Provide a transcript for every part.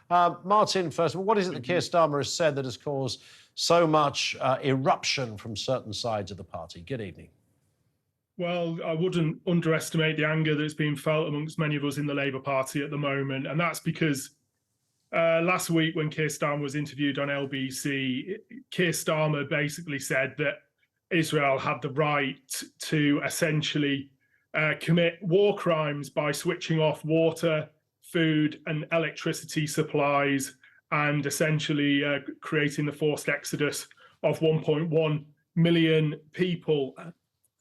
Martin, first of all, what is it that Keir Starmer has said that has caused so much eruption from certain sides of the party? Good evening. Well, I wouldn't underestimate the anger that's being felt amongst many of us in the Labour Party at the moment. And that's because last week when Keir Starmer was interviewed on LBC, Keir Starmer basically said that Israel had the right to essentially commit war crimes by switching off water, food and electricity supplies and essentially creating the forced exodus of 1.1 million people.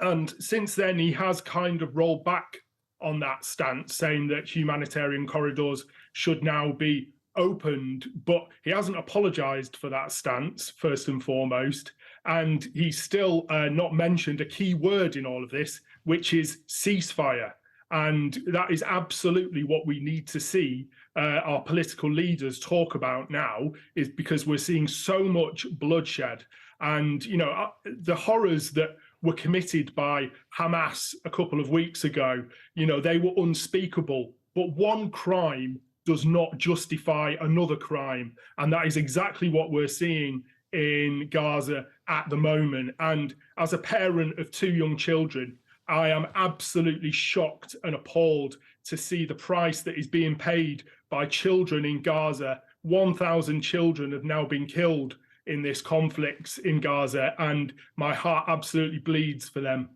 And since then, he has kind of rolled back on that stance, saying that humanitarian corridors should now be opened, but he hasn't apologised for that stance, first and foremost. And he's still not mentioned a key word in all of this, which is ceasefire. And that is absolutely what we need to see our political leaders talk about now, is because we're seeing so much bloodshed. And, you know, the horrors that were committed by Hamas a couple of weeks ago, you know, they were unspeakable. But one crime does not justify another crime. And that is exactly what we're seeing in Gaza at the moment. And as a parent of two young children, I am absolutely shocked and appalled to see the price that is being paid by children in Gaza. 1,000 children have now been killed in this conflict in Gaza, and my heart absolutely bleeds for them.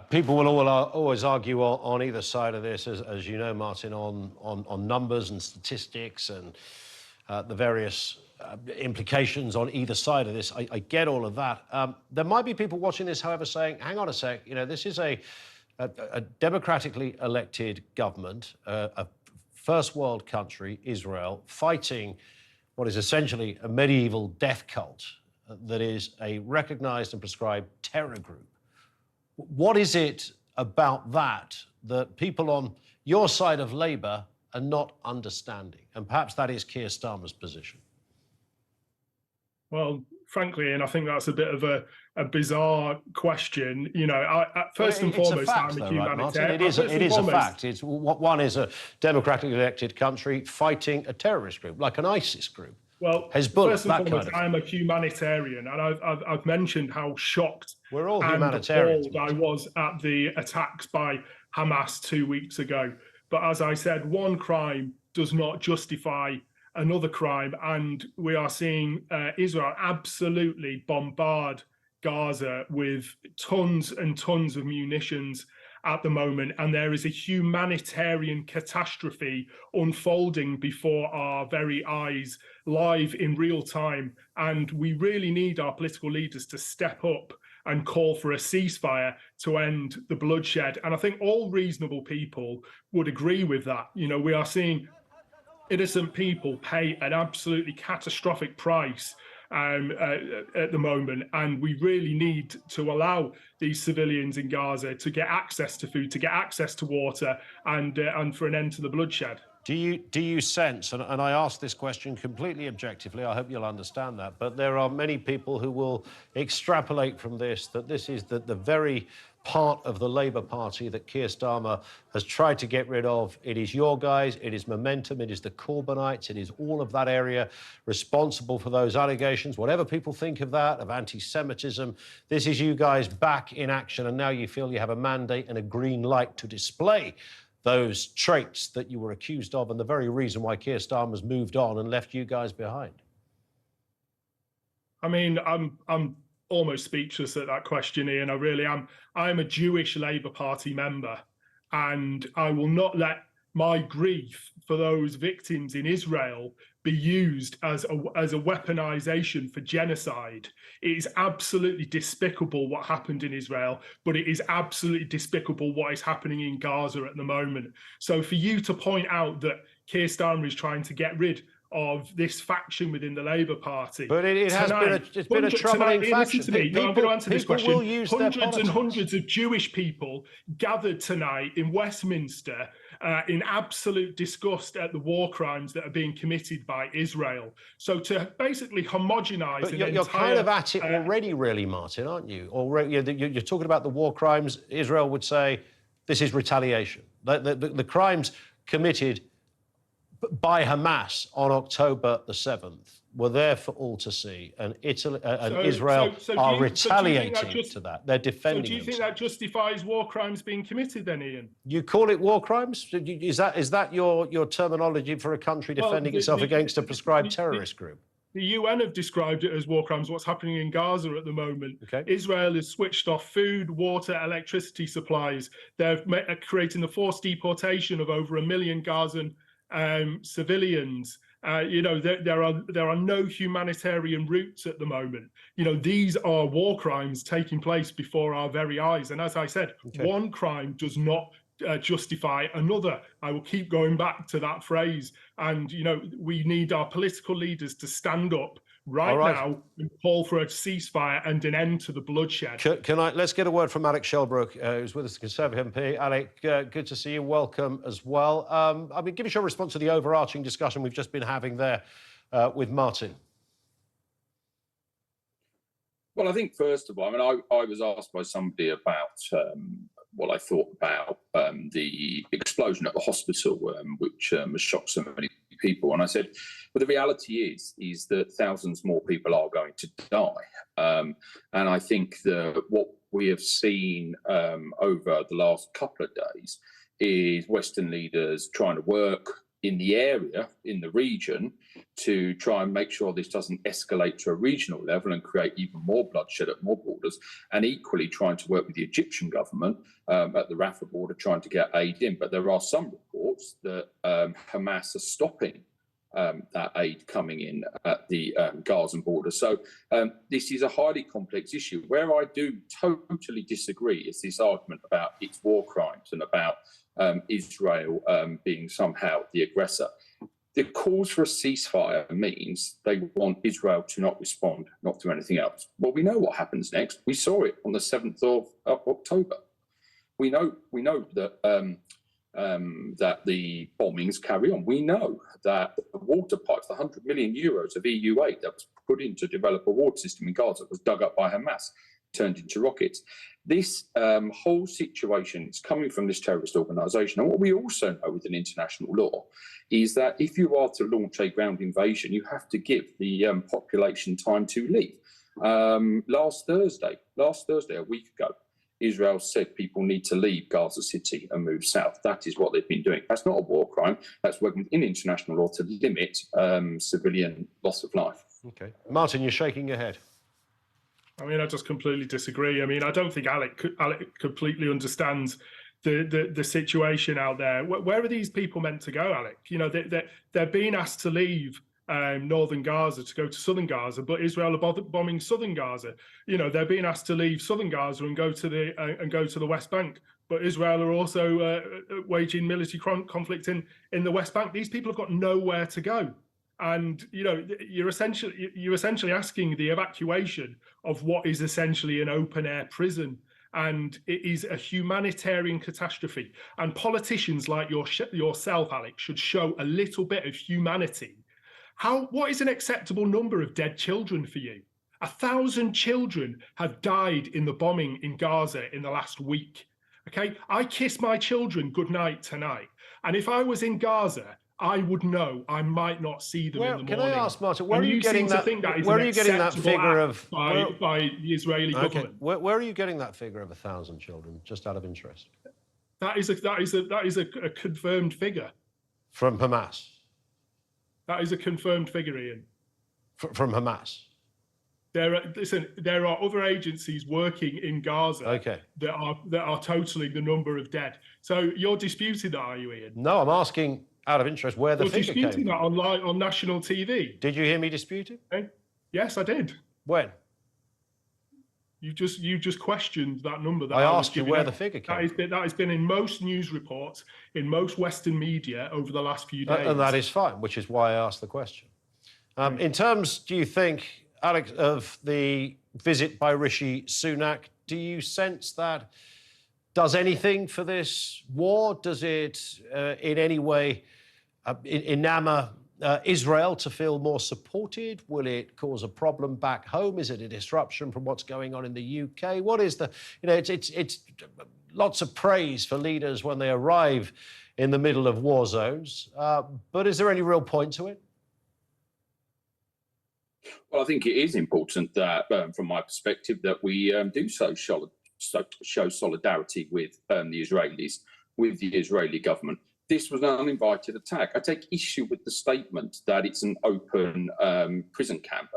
People will always argue on either side of this, as you know, Martin, on numbers and statistics and the various implications on either side of this. I get all of that. There might be people watching this, however, saying, hang on a sec, you know, this is a democratically elected government, a first world country, Israel, fighting what is essentially a medieval death cult that is a recognised and prescribed terror group. What is it about that that people on your side of Labour are not understanding? And perhaps that is Keir Starmer's position. Well, frankly, and I think that's a bit of a bizarre question. You know, first and foremost, I'm a humanitarian. It is a fact. It's one is a democratically elected country fighting a terrorist group, like an ISIS group. Well, Hezbollah, first and foremost, I'm a humanitarian, and I've mentioned how shocked we're all humanitarians, I was at the attacks by Hamas 2 weeks ago. But as I said, one crime does not justify another crime, and we are seeing Israel absolutely bombard Gaza with tons and tons of munitions at the moment, and there is a humanitarian catastrophe unfolding before our very eyes, live in real time. And we really need our political leaders to step up and call for a ceasefire to end the bloodshed. And I think all reasonable people would agree with that. You know, we are seeing innocent people pay an absolutely catastrophic price at the moment, and we really need to allow these civilians in Gaza to get access to food, to get access to water, and for an end to the bloodshed. Do you sense, and I ask this question completely objectively, I hope you'll understand that, but there are many people who will extrapolate from this that this is the very part of the Labour Party that Keir Starmer has tried to get rid of. It is your guys, it is Momentum, it is the Corbynites, it is all of that area responsible for those allegations, whatever people think of that, of anti-Semitism. This is you guys back in action, and now you feel you have a mandate and a green light to display those traits that you were accused of, and the very reason why Keir Starmer's moved on and left you guys behind. I mean, I'm almost speechless at that question, Ian. I really am. I'm a Jewish Labour Party member, and I will not let my grief for those victims in Israel be used as a weaponization for genocide. It is absolutely despicable what happened in Israel, but it is absolutely despicable what is happening in Gaza at the moment. So for you to point out that Keir Starmer is trying to get rid of this faction within the Labour Party. But it has been a troubling faction. Listen to me. I'm going to answer this question. Hundreds and hundreds of Jewish people gathered tonight in Westminster in absolute disgust at the war crimes that are being committed by Israel. So to basically homogenise an entire... You're kind of at it already, really, Martin, aren't you? Already, you're talking about the war crimes. Israel would say this is retaliation. The crimes committed by Hamas on October the 7th were there for all to see, and Italy and Israel are retaliating to that. They're defending So do you think themselves. that justifies war crimes being committed then, Ian? You call it war crimes? Is that your terminology for a country defending itself against a prescribed terrorist group? The UN have described it as war crimes, what's happening in Gaza at the moment. Okay. Israel has switched off food, water, electricity supplies. They're creating the forced deportation of over 1 million Gazan civilians. There are no humanitarian routes at the moment. These are war crimes taking place before our very eyes. And as I said, one crime does not justify another. I will keep going back to that phrase. And, we need our political leaders to stand up right now and call for a ceasefire and an end to the bloodshed. Let's get a word from Alec Shelbrooke, who's with us, the Conservative MP. Alec, good to see you. Welcome as well. Give us your response to the overarching discussion we've just been having there with Martin. Well, I think, first of all, I was asked by somebody about what I thought about the explosion at the hospital, which has shocked so many people. And I said, well, the reality is that thousands more people are going to die. And I think that what we have seen over the last couple of days is Western leaders trying to work in the area, in the region, to try and make sure this doesn't escalate to a regional level and create even more bloodshed at more borders, and equally trying to work with the Egyptian government at the Rafah border, trying to get aid in. But there are some reports that Hamas are stopping that aid coming in at the Gazan border. So this is a highly complex issue. Where I do totally disagree is this argument about its war crimes and about Israel being somehow the aggressor. The calls for a ceasefire means they want Israel to not respond, not do anything else. Well, we know what happens next. We saw it on the 7th of October. We know that that the bombings carry on. We know that the water pipes, the 100 million euros of EU aid that was put in to develop a water system in Gaza was dug up by Hamas, turned into rockets. This whole situation is coming from this terrorist organisation. And what we also know with an international law is that if you are to launch a ground invasion, you have to give the population time to leave. Last Thursday, a week ago, Israel said people need to leave Gaza City and move south. That is what they've been doing. That's not a war crime. That's working within international law to limit civilian loss of life. Okay. Martin, you're shaking your head. I just completely disagree. I don't think Alec completely understands the situation out there. Where are these people meant to go, Alec? They're being asked to leave northern Gaza to go to southern Gaza, but Israel are bombing southern Gaza. They're being asked to leave southern Gaza and go to the West Bank, but Israel are also waging military conflict in the West Bank. These people have got nowhere to go. And you're essentially asking the evacuation of what is essentially an open air prison, and it is a humanitarian catastrophe. And politicians like yourself, Alex, should show a little bit of humanity. What is an acceptable number of dead children for you? 1,000 children have died in the bombing in Gaza in the last week. Okay, I kiss my children goodnight tonight, and if I was in Gaza, I would know I might not see them in the morning. Can I ask, Martin, where are you getting that figure of by the Israeli government? Where are you getting that figure of 1,000 children? Just out of interest. That is a confirmed figure from Hamas. That is a confirmed figure, Ian. From Hamas. There are other agencies working in Gaza that are totaling the number of dead. So you're disputing that, are you, Ian? No, I'm asking out of interest where the figure came from. You're disputing that on national TV. Did you hear me dispute it? Okay. Yes, I did. When? You just questioned that number. I asked you where the figure came from. That has been in most news reports, in most Western media over the last few days. And that is fine, which is why I asked the question. In terms, do you think, Alex, of the visit by Rishi Sunak, do you sense that does anything for this war? Does it in any way enamor Israel to feel more supported? Will it cause a problem back home? Is it a disruption from what's going on in the UK? What is the, it's lots of praise for leaders when they arrive in the middle of war zones. But is there any real point to it? Well, I think it is important that, from my perspective, that we do show solidarity with the Israelis, with the Israeli government. This was an uninvited attack. I take issue with the statement that it's an open prison camp,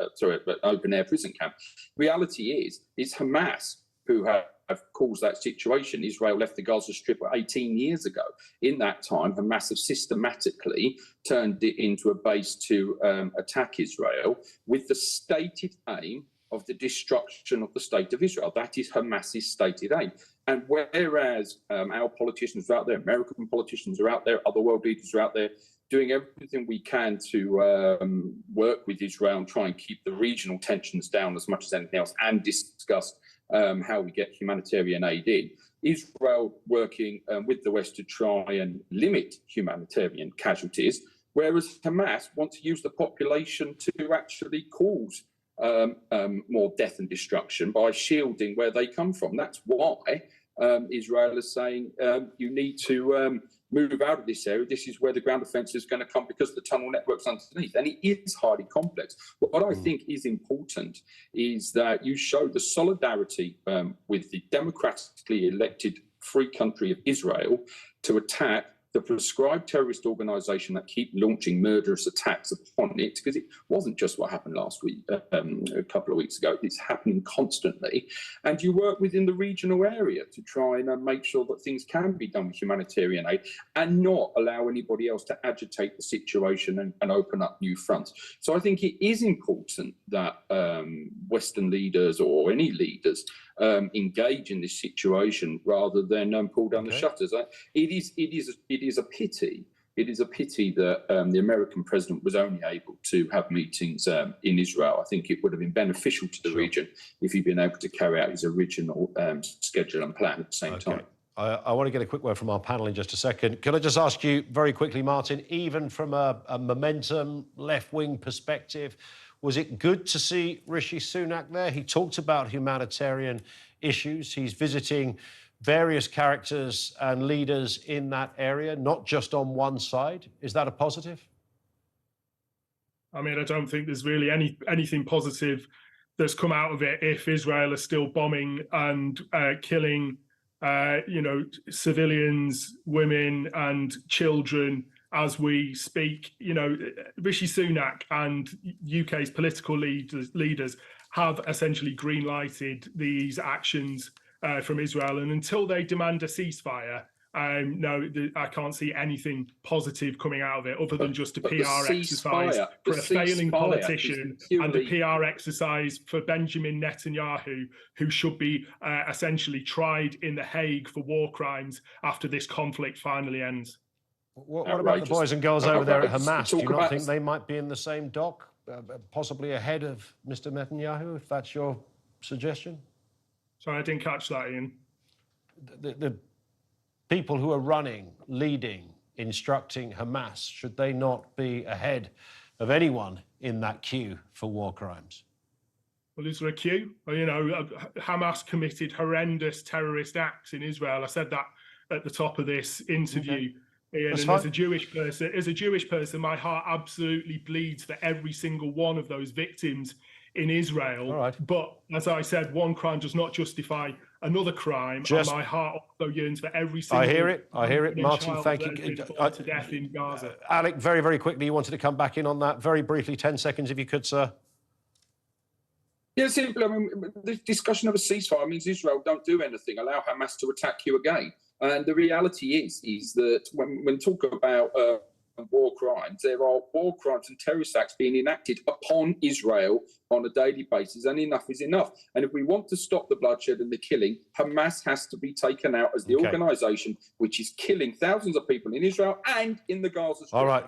open air prison camp. Reality is, it's Hamas who have caused that situation. Israel left the Gaza Strip 18 years ago. In that time, Hamas have systematically turned it into a base to attack Israel with the stated aim of the destruction of the state of Israel. That is Hamas's stated aim. And whereas our politicians are out there, American politicians are out there, other world leaders are out there, doing everything we can to work with Israel and try and keep the regional tensions down as much as anything else, and discuss how we get humanitarian aid in. Israel working with the West to try and limit humanitarian casualties, whereas Hamas want to use the population to actually cause more death and destruction by shielding where they come from. That's why Israel is saying you need to move out of this area. This is where the ground offensive is going to come because the tunnel network's underneath. And it is highly complex. But what I think is important is that you show the solidarity with the democratically elected free country of Israel to attack the prescribed terrorist organisation that keep launching murderous attacks upon it, because it wasn't just what happened last week, a couple of weeks ago. It's happening constantly. And you work within the regional area to try and make sure that things can be done with humanitarian aid and not allow anybody else to agitate the situation and open up new fronts. So I think it is important that Western leaders or any leaders engage in this situation rather than pull down the shutters. It is a pity. It is a pity that the American president was only able to have meetings in Israel. I think it would have been beneficial to the region if he'd been able to carry out his original schedule and plan at the same time. I want to get a quick word from our panel in just a second. Can I just ask you very quickly, Martin, even from a momentum left-wing perspective, was it good to see Rishi Sunak there? He talked about humanitarian issues. He's visiting various characters and leaders in that area, not just on one side. Is that a positive? I mean, I don't think there's really anything positive that's come out of it if Israel is still bombing and killing, civilians, women and children as we speak. Rishi Sunak and UK's political leaders have essentially green-lighted these actions from Israel. And until they demand a ceasefire, no, I can't see anything positive coming out of it other than just a PR exercise for a failing politician and a PR exercise for Benjamin Netanyahu, who should be essentially tried in The Hague for war crimes after this conflict finally ends. What about the boys and girls over there at Hamas? Do you not think they might be in the same dock, possibly ahead of Mr. Netanyahu, if that's your suggestion? Sorry, I didn't catch that, Ian. The people who are running, leading, instructing Hamas, should they not be ahead of anyone in that queue for war crimes? Well, is there a queue? Well, Hamas committed horrendous terrorist acts in Israel. I said that at the top of this interview. Ian, and as a Jewish person, my heart absolutely bleeds for every single one of those victims in Israel. All right. But as I said, one crime does not justify another crime. And my heart also yearns for every single. I hear it, Martin. Thank you. To death in Gaza. Alec, very, very quickly, you wanted to come back in on that very briefly, 10 seconds, if you could, sir. Yeah, simply. I mean, the discussion of a ceasefire means Israel don't do anything. Allow Hamas to attack you again. And the reality is that when talk about war crimes, there are war crimes and terrorist acts being enacted upon Israel on a daily basis, and enough is enough. And if we want to stop the bloodshed and the killing, Hamas has to be taken out as the organisation which is killing thousands of people in Israel and in the Gaza Strip. All right.